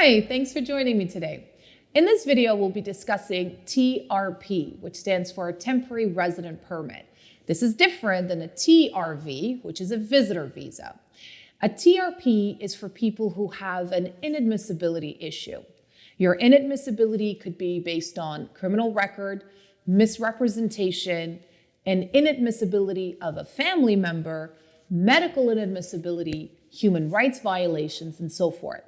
Hi, thanks for joining me today. In this video, we'll be discussing TRP, which stands for Temporary Resident Permit. This is different than a TRV, which is a visitor visa. A TRP is for people who have an inadmissibility issue. Your inadmissibility could be based on criminal record, misrepresentation, an inadmissibility of a family member, medical inadmissibility, human rights violations, and so forth.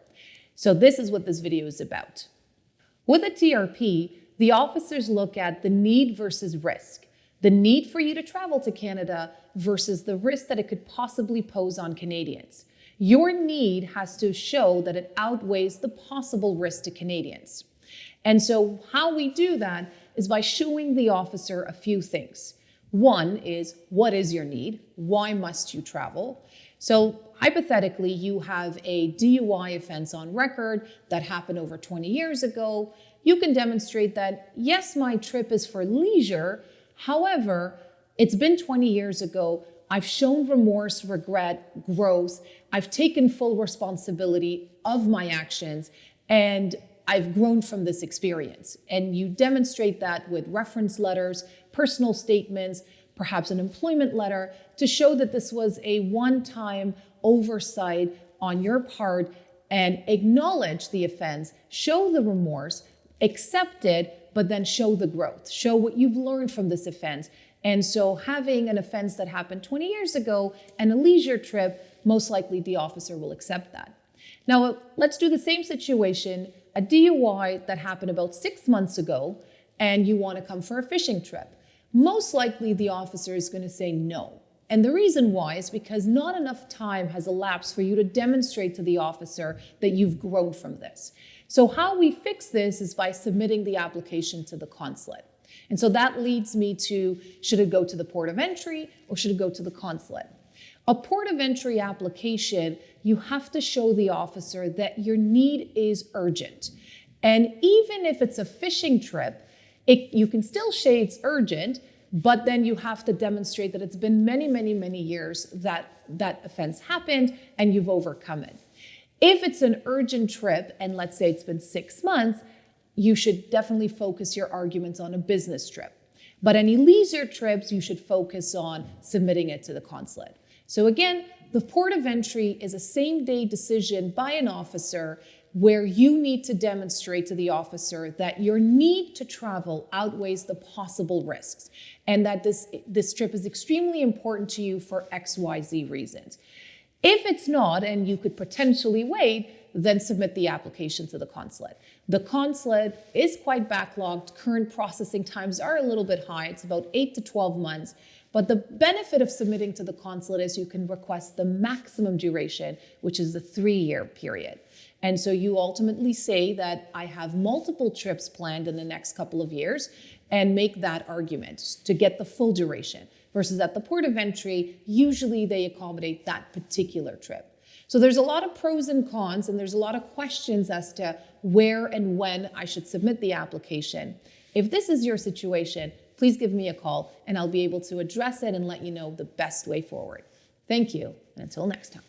So this is what this video is about. With a TRP, the officers look at the need versus risk, the need for you to travel to Canada versus the risk that it could possibly pose on Canadians. Your need has to show that it outweighs the possible risk to Canadians. And so how we do that is by showing the officer a few things. One is, what is your need? Why must you travel? So hypothetically, you have a DUI offense on record that happened over 20 years ago. You can demonstrate that, yes, my trip is for leisure. However, it's been 20 years ago. I've shown remorse, regret, growth. I've taken full responsibility of my actions, and I've grown from this experience. And you demonstrate that with reference letters, personal statements, perhaps an employment letter, to show that this was a one-time oversight on your part, and acknowledge the offense, show the remorse, accept it, but then show the growth, show what you've learned from this offense. And so having an offense that happened 20 years ago and a leisure trip, most likely the officer will accept that. Now, let's do the same situation, a DUI that happened about 6 months ago, and you want to come for a fishing trip. Most likely the officer is going to say no. And the reason why is because not enough time has elapsed for you to demonstrate to the officer that you've grown from this. So how we fix this is by submitting the application to the consulate. And so that leads me to, should it go to the port of entry or should it go to the consulate? A port of entry application, you have to show the officer that your need is urgent. And even if it's a fishing trip, you can still say it's urgent, but then you have to demonstrate that it's been many, many, many years that that offense happened and you've overcome it. If it's an urgent trip, and let's say it's been 6 months, you should definitely focus your arguments on a business trip. But any leisure trips, you should focus on submitting it to the consulate. So again, the port of entry is a same-day decision by an officer where you need to demonstrate to the officer that your need to travel outweighs the possible risks, and that this trip is extremely important to you for XYZ reasons. If it's not, and you could potentially wait, then submit the application to the consulate. The consulate is quite backlogged. Current processing times are a little bit high. It's about 8 to 12 months. But the benefit of submitting to the consulate is you can request the maximum duration, which is the 3-year period. And so you ultimately say that I have multiple trips planned in the next couple of years and make that argument to get the full duration. Versus at the port of entry, usually they accommodate that particular trip. So there's a lot of pros and cons, and there's a lot of questions as to where and when I should submit the application. If this is your situation, please give me a call and I'll be able to address it and let you know the best way forward. Thank you, and until next time.